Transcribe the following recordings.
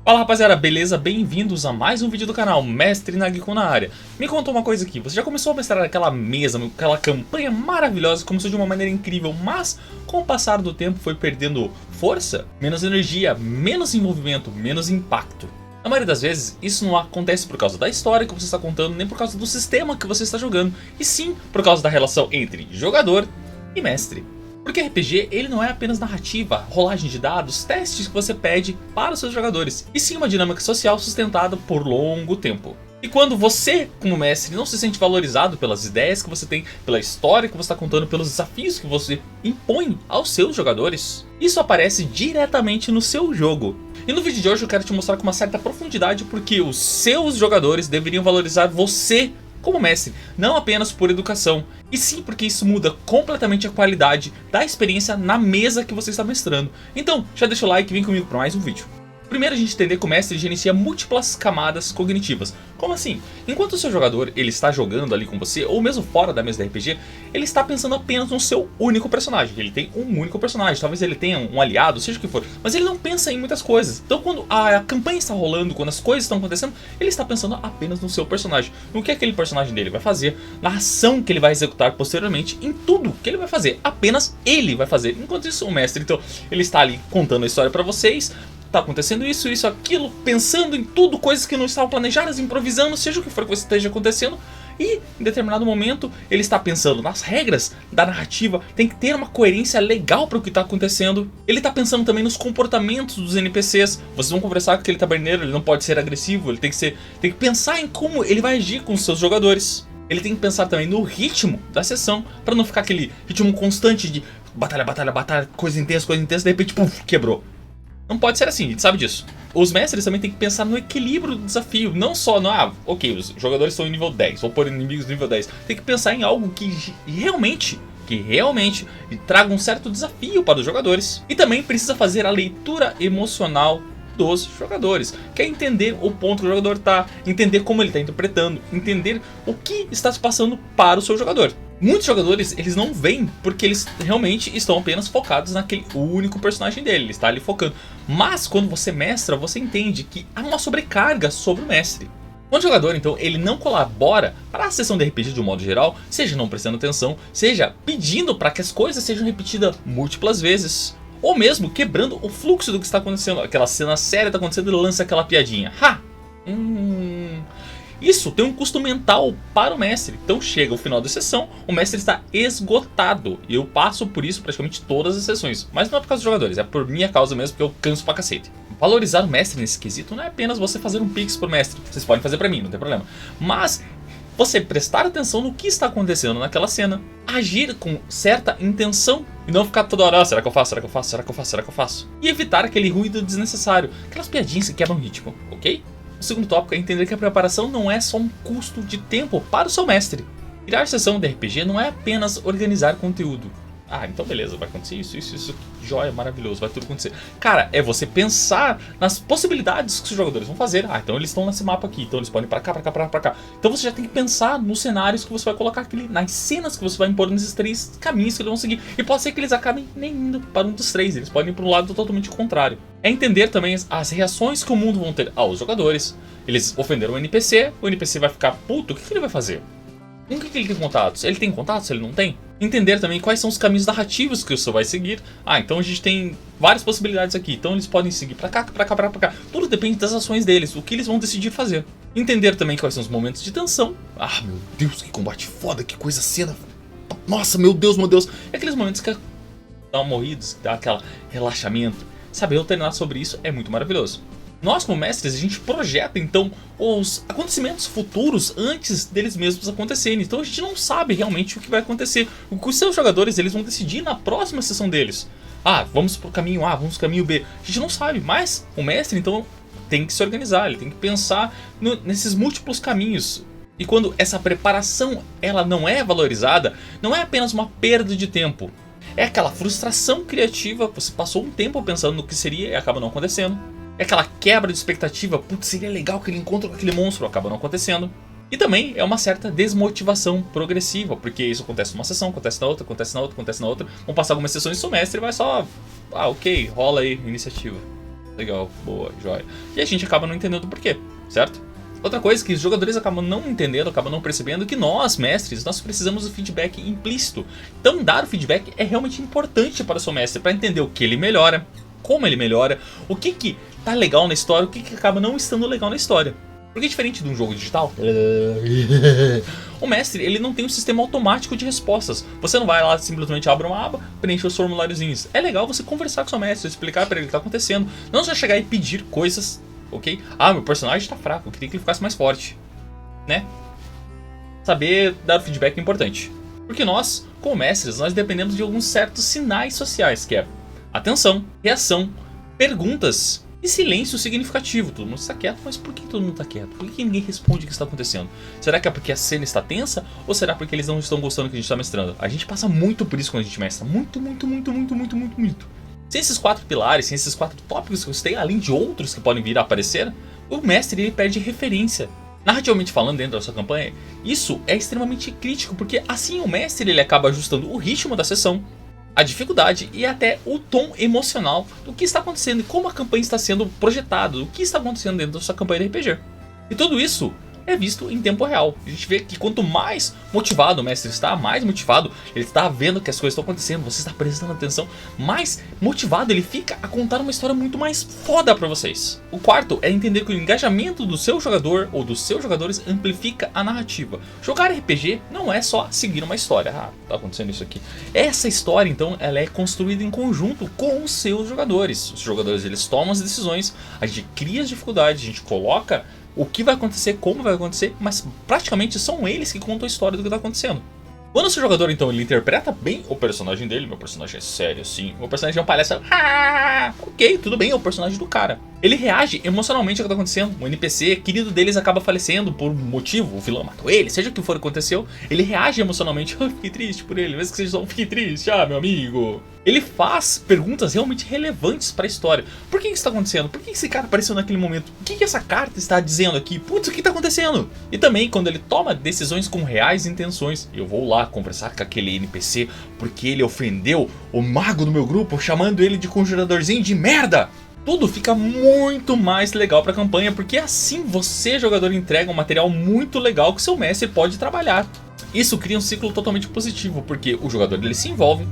Fala rapaziada, beleza? Bem-vindos a mais um vídeo do canal Mestre Nagiko na área. Me conta uma coisa aqui, você já começou a mestrar aquela mesa, aquela campanha maravilhosa, começou de uma maneira incrível, mas com o passar do tempo foi perdendo força, menos energia, menos envolvimento, menos impacto. Na maioria das vezes, isso não acontece por causa da história que você está contando, nem por causa do sistema que você está jogando, e sim por causa da relação entre jogador e mestre. Porque RPG, ele não é apenas narrativa, rolagem de dados, testes que você pede para os seus jogadores, e sim uma dinâmica social sustentada por longo tempo. E quando você, como mestre, não se sente valorizado pelas ideias que você tem, pela história que você está contando, pelos desafios que você impõe aos seus jogadores, isso aparece diretamente no seu jogo. E no vídeo de hoje eu quero te mostrar com uma certa profundidade porque os seus jogadores deveriam valorizar você como mestre, não apenas por educação, e sim porque isso muda completamente a qualidade da experiência na mesa que você está mestrando. Então, já deixa o like e vem comigo para mais um vídeo. Primeiro a gente entender que o mestre gerencia múltiplas camadas cognitivas. Como assim? Enquanto o seu jogador ele está jogando ali com você, ou mesmo fora da mesa da RPG, ele está pensando apenas no seu único personagem. Ele tem um único personagem, talvez ele tenha um aliado, seja o que for, mas ele não pensa em muitas coisas. Então quando a campanha está rolando, quando as coisas estão acontecendo, ele está pensando apenas no seu personagem. No que aquele personagem dele vai fazer, na ação que ele vai executar posteriormente, em tudo que ele vai fazer. Apenas ele vai fazer. Enquanto isso o mestre, então, ele está ali contando a história para vocês. Tá acontecendo isso, isso, aquilo, pensando em tudo, coisas que não estavam planejadas, improvisando, seja o que for que esteja acontecendo. E em determinado momento ele está pensando nas regras da narrativa, tem que ter uma coerência legal para o que está acontecendo. Ele está pensando também nos comportamentos dos NPCs. Vocês vão conversar com aquele taberneiro, ele não pode ser agressivo, ele tem que pensar em como ele vai agir com os seus jogadores. Ele tem que pensar também no ritmo da sessão, para não ficar aquele ritmo constante de batalha, batalha, batalha, coisa intensa, de repente, puf, quebrou. Não pode ser assim, a gente sabe disso. Os mestres também têm que pensar no equilíbrio do desafio, não só no, ok, os jogadores estão em nível 10, vou pôr inimigos no nível 10. Tem que pensar em algo que realmente traga um certo desafio para os jogadores. E também precisa fazer a leitura emocional dos jogadores, que é entender o ponto que o jogador está, entender como ele está interpretando, entender o que está se passando para o seu jogador. Muitos jogadores, eles não veem porque eles realmente estão apenas focados naquele único personagem dele, ele está ali focando. Mas quando você mestra, você entende que há uma sobrecarga sobre o mestre. Quando o jogador, então, ele não colabora para a sessão de RPG de um modo geral, seja não prestando atenção, seja pedindo para que as coisas sejam repetidas múltiplas vezes, ou mesmo quebrando o fluxo do que está acontecendo, aquela cena séria está acontecendo e lança aquela piadinha. Isso tem um custo mental para o mestre. Então chega o final da sessão, o mestre está esgotado. E eu passo por isso praticamente todas as sessões. Mas não é por causa dos jogadores, é por minha causa mesmo, porque eu canso pra cacete. Valorizar o mestre nesse quesito não é apenas você fazer um pix pro mestre. Vocês podem fazer pra mim, não tem problema. Mas você prestar atenção no que está acontecendo naquela cena. Agir com certa intenção. E não ficar toda hora, será que eu faço, será que eu faço, será que eu faço, será que eu faço? E evitar aquele ruído desnecessário. Aquelas piadinhas que quebram o ritmo, ok? O segundo tópico é entender que a preparação não é só um custo de tempo para o seu mestre. Criar sessão de RPG não é apenas organizar conteúdo. Então beleza, vai acontecer isso, joia, maravilhoso, vai tudo acontecer. Cara, é você pensar nas possibilidades que os jogadores vão fazer. Então eles estão nesse mapa aqui, então eles podem ir pra cá, pra cá, pra cá. Então você já tem que pensar nos cenários que você vai colocar aqui, nas cenas que você vai impor nesses três caminhos que eles vão seguir. E pode ser que eles acabem nem indo para um dos três, eles podem ir para um lado totalmente contrário. É entender também as reações que o mundo vão ter aos jogadores. Eles ofenderam o NPC vai ficar puto, o que ele vai fazer? Com que ele tem contatos? Ele tem contatos? Ele não tem? Entender também quais são os caminhos narrativos que o seu vai seguir. Então a gente tem várias possibilidades aqui. Então eles podem seguir pra cá, pra cá, pra cá. Tudo depende das ações deles, o que eles vão decidir fazer. Entender também quais são os momentos de tensão. Meu Deus, que combate foda, que coisa cena. Nossa, meu Deus. É aqueles momentos que dá morridos, que dá aquele relaxamento. Saber alternar sobre isso é muito maravilhoso. Nós como mestres, a gente projeta então os acontecimentos futuros antes deles mesmos acontecerem. Então a gente não sabe realmente o que vai acontecer. O que os seus jogadores eles vão decidir na próxima sessão deles. Vamos pro caminho A, vamos pro caminho B. A gente não sabe, mas o mestre então tem que se organizar, ele tem que pensar nesses múltiplos caminhos. E quando essa preparação ela não é valorizada, não é apenas uma perda de tempo. É aquela frustração criativa, você passou um tempo pensando no que seria e acaba não acontecendo. É aquela quebra de expectativa, putz, seria legal aquele encontro com aquele monstro, acaba não acontecendo. E também é uma certa desmotivação progressiva, porque isso acontece numa sessão, acontece na outra, acontece na outra, acontece na outra. Vão passar algumas sessões e o mestre vai só, ok, rola aí, iniciativa. Legal, boa, joia. E a gente acaba não entendendo o porquê, certo? Outra coisa que os jogadores acabam não entendendo, acabam não percebendo, é que nós, mestres, nós precisamos do feedback implícito. Então dar o feedback é realmente importante para o seu mestre, para entender o que ele melhora, como ele melhora, o que tá legal na história, o que acaba não estando legal na história. Porque diferente de um jogo digital, o mestre ele não tem um sistema automático de respostas. Você não vai lá, simplesmente abre uma aba, preenche os formuláriozinhos. É legal você conversar com o seu mestre, explicar para ele o que está acontecendo. Não só chegar e pedir coisas, ok? Ah, meu personagem está fraco, eu queria que ele ficasse mais forte, né? Saber dar o feedback é importante. Porque nós, como mestres, nós dependemos de alguns certos sinais sociais, que é atenção, reação, perguntas e silêncio significativo. Todo mundo está quieto, mas por que todo mundo está quieto? Por que ninguém responde o que está acontecendo? Será que é porque a cena está tensa? Ou será porque eles não estão gostando do que a gente está mestrando? A gente passa muito por isso quando a gente mestra. Muito. Sem esses 4 pilares, sem esses 4 tópicos que eu citei, além de outros que podem vir a aparecer, o mestre ele perde referência. Narrativamente falando, dentro da sua campanha, isso é extremamente crítico, porque assim o mestre ele acaba ajustando o ritmo da sessão, a dificuldade e até o tom emocional do que está acontecendo e como a campanha está sendo projetada, o que está acontecendo dentro da sua campanha de RPG. E tudo isso é visto em tempo real. A gente vê que quanto mais motivado o mestre está, mais motivado ele está vendo que as coisas estão acontecendo, você está prestando atenção, mais motivado ele fica a contar uma história muito mais foda pra vocês. O quarto é entender que o engajamento do seu jogador ou dos seus jogadores amplifica a narrativa. Jogar RPG não é só seguir uma história. Ah, tá acontecendo isso aqui. Essa história, então, ela é construída em conjunto com os seus jogadores. Os jogadores, eles tomam as decisões, a gente cria as dificuldades, a gente coloca o que vai acontecer, como vai acontecer, mas praticamente são eles que contam a história do que está acontecendo. Quando o seu jogador, então, ele interpreta bem o personagem dele, meu personagem é sério assim, meu personagem é um palhaço, ok, tudo bem, é o personagem do cara. Ele reage emocionalmente ao que está acontecendo, um NPC querido deles acaba falecendo por um motivo, o vilão matou ele, seja o que for que aconteceu, ele reage emocionalmente, fiquei triste por ele, mesmo que seja só fiquei triste, meu amigo. Ele faz perguntas realmente relevantes para a história. Por que isso está acontecendo? Por que esse cara apareceu naquele momento? O que essa carta está dizendo aqui? Putz, o que está acontecendo? E também quando ele toma decisões com reais intenções. Eu vou lá conversar com aquele NPC porque ele ofendeu o mago do meu grupo, chamando ele de conjuradorzinho de merda. Tudo fica muito mais legal para a campanha, porque assim você, jogador, entrega um material muito legal que seu mestre pode trabalhar. Isso cria um ciclo totalmente positivo, porque o jogador ele se envolve,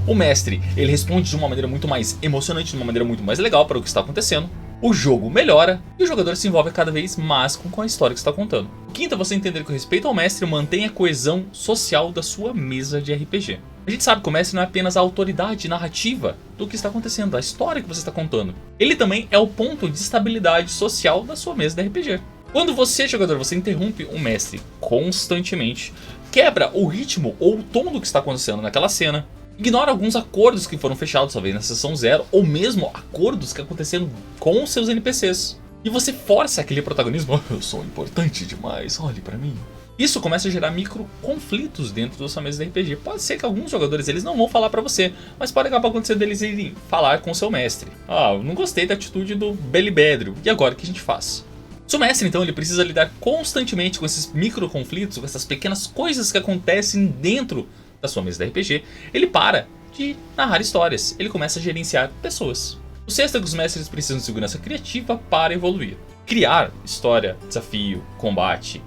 o mestre ele responde de uma maneira muito mais emocionante, de uma maneira muito mais legal para o que está acontecendo, o jogo melhora e o jogador se envolve cada vez mais com a história que está contando. O quinto é você entender que o respeito ao mestre mantém a coesão social da sua mesa de RPG. A gente sabe que o mestre não é apenas a autoridade narrativa do que está acontecendo, da história que você está contando. Ele também é o ponto de estabilidade social da sua mesa de RPG. Quando você, jogador, você interrompe o mestre constantemente, quebra o ritmo ou o tom do que está acontecendo naquela cena, ignora alguns acordos que foram fechados talvez na sessão 0, ou mesmo acordos que aconteceram com os seus NPCs. E você força aquele protagonismo, eu sou importante demais, olhe pra mim. Isso começa a gerar micro conflitos dentro da sua mesa de RPG. Pode ser que alguns jogadores eles não vão falar pra você, mas pode acabar acontecendo deles irem falar com o seu mestre. Eu não gostei da atitude do Belibédrio, e agora o que a gente faz? O mestre, então, ele precisa lidar constantemente com esses micro conflitos, com essas pequenas coisas que acontecem dentro da sua mesa de RPG. Ele para de narrar histórias, ele começa a gerenciar pessoas. O sexto é que os mestres precisam de segurança criativa para evoluir. Criar história, desafio, combate,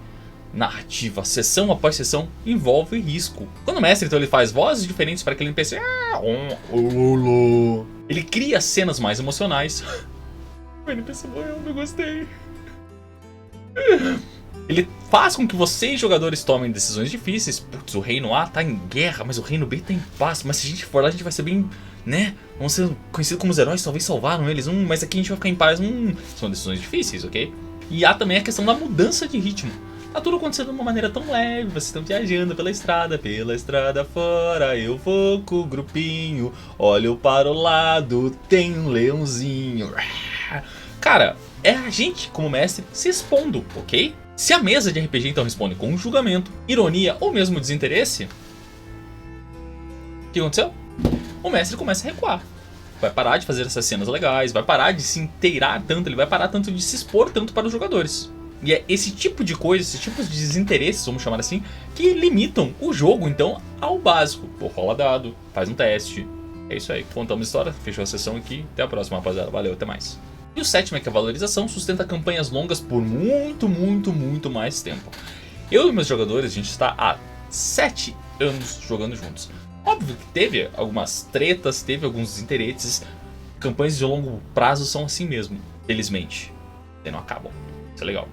narrativa, sessão após sessão, envolve risco. Quando o mestre, então, ele faz vozes diferentes para aquele NPC, ele cria cenas mais emocionais. O NPC morreu, não gostei. Ele faz com que vocês, jogadores, tomem decisões difíceis. Putz, o reino A tá em guerra, mas o reino B tá em paz. Mas se a gente for lá, a gente vai ser bem, né? Vamos ser conhecidos como os heróis, talvez salvaram eles. Mas aqui a gente vai ficar em paz. São decisões difíceis, ok? E há também a questão da mudança de ritmo. Tá tudo acontecendo de uma maneira tão leve. Vocês estão viajando pela estrada fora. Eu vou com o grupinho. Olho para o lado, tem um leãozinho. Cara, é a gente, como mestre, se expondo, ok? Se a mesa de RPG então responde com julgamento, ironia ou mesmo desinteresse, o que aconteceu? O mestre começa a recuar. Vai parar de fazer essas cenas legais, vai parar de se inteirar tanto, ele vai parar tanto de se expor tanto para os jogadores. E é esse tipo de coisa, esses tipos de desinteresses, vamos chamar assim, que limitam o jogo então ao básico. Pô, rola dado, faz um teste, É isso aí, contamos a história, fechou a sessão aqui. Até a próxima, rapaziada. Valeu, até mais. E o sétimo é que a valorização sustenta campanhas longas por muito mais tempo. Eu e meus jogadores, a gente está há 7 anos jogando juntos. Óbvio que teve algumas tretas, teve alguns desinteresses. Campanhas de longo prazo são assim mesmo, felizmente. E não acabam, isso é legal.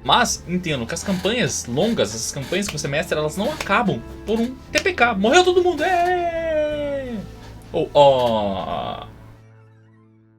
Mas entendo que as campanhas longas, essas campanhas que você mestra, elas não acabam por um TPK. Morreu todo mundo, Ou,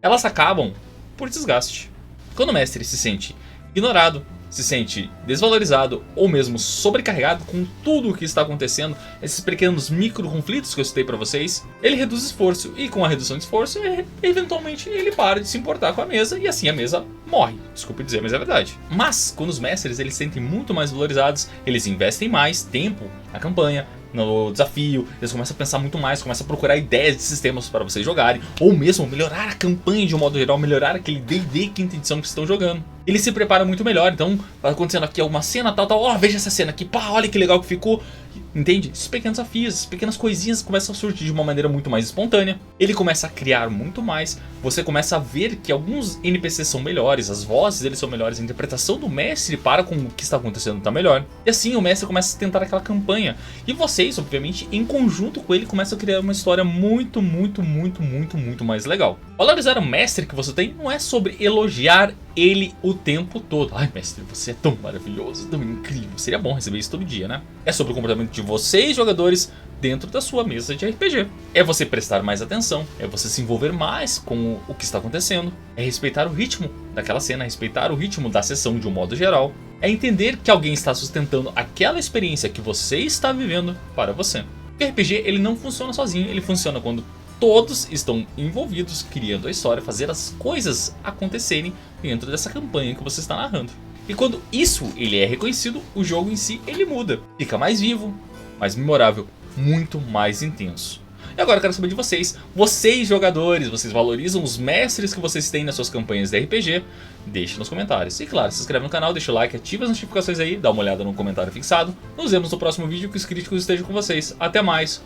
elas acabam por desgaste. Quando o mestre se sente ignorado, se sente desvalorizado ou mesmo sobrecarregado com tudo o que está acontecendo, esses pequenos micro conflitos que eu citei para vocês, ele reduz esforço e com a redução de esforço, eventualmente ele para de se importar com a mesa e assim a mesa morre. Desculpe dizer, mas é verdade. Mas quando os mestres eles se sentem muito mais valorizados, eles investem mais tempo na campanha, no desafio, eles começam a pensar muito mais, começam a procurar ideias de sistemas para vocês jogarem, ou mesmo melhorar a campanha de um modo geral, melhorar aquele D&D quinta edição que vocês estão jogando. Eles se preparam muito melhor, então vai acontecendo aqui alguma cena, tal, veja essa cena aqui, pá, olha que legal que ficou. Entende? Esses pequenos desafios, essas pequenas coisinhas começam a surgir de uma maneira muito mais espontânea. Ele começa a criar muito mais. Você começa a ver que alguns NPCs são melhores, as vozes deles são melhores, a interpretação do mestre para com o que está acontecendo está melhor. E assim o mestre começa a tentar aquela campanha. E vocês, obviamente, em conjunto com ele, começam a criar uma história muito mais legal. Valorizar o mestre que você tem não é sobre elogiar ele o tempo todo. Ai, mestre, você é tão maravilhoso, tão incrível. Seria bom receber isso todo dia, né? É sobre o comportamento de vocês, jogadores, dentro da sua mesa de RPG. É você prestar mais atenção, é você se envolver mais com o que está acontecendo, é respeitar o ritmo daquela cena, respeitar o ritmo da sessão de um modo geral, é entender que alguém está sustentando aquela experiência que você está vivendo para você. O RPG ele não funciona sozinho, ele funciona quando todos estão envolvidos, criando a história, fazer as coisas acontecerem dentro dessa campanha que você está narrando. E quando isso ele é reconhecido, o jogo em si ele muda, fica mais vivo, mais memorável, muito mais intenso. E agora eu quero saber de vocês, jogadores, vocês valorizam os mestres que vocês têm nas suas campanhas de RPG? Deixe nos comentários. E claro, se inscreve no canal, deixa o like, ativa as notificações aí, dá uma olhada no comentário fixado. Nos vemos no próximo vídeo, que os críticos estejam com vocês. Até mais!